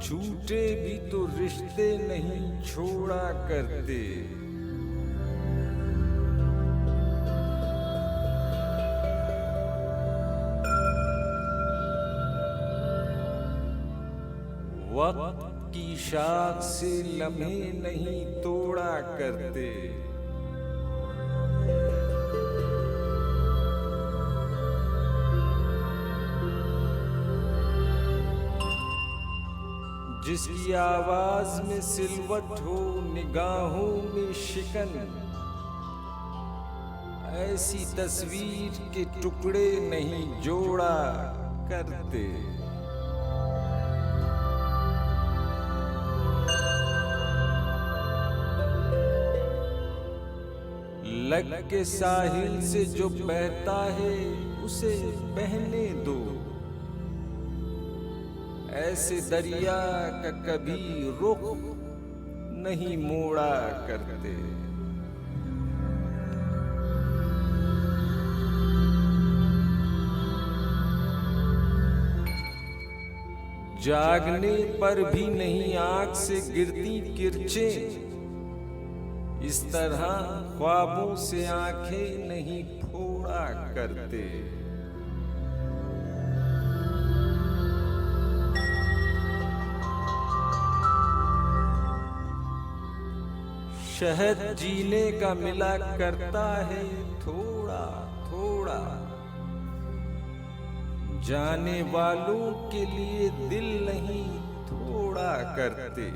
झूठे भी तो रिश्ते नहीं छोड़ा करते। वक्त की शाख से लम्हे नहीं तोड़ा करते। जिसकी आवाज में सिलवट हो, निगाहों में शिकन, ऐसी तस्वीर के टुकड़े नहीं जोड़ा करते। लग के साहिल से जो बहता है उसे बहने दो, ऐसे दरिया का कभी रुख नहीं मोड़ा करते। जागने पर भी नहीं आंख से गिरती किरचें, इस तरह ख्वाबों से आंखें नहीं फोड़ा करते। शहद जीने का मिला करता है थोड़ा थोड़ा, जाने वालों के लिए दिल नहीं थोड़ा करते।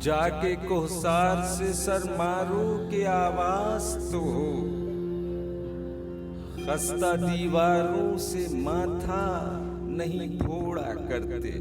जाके कोहसार से सर मारो के आवाज तो हो, खस्ता दीवारों से माथा नहीं फोड़ा करते।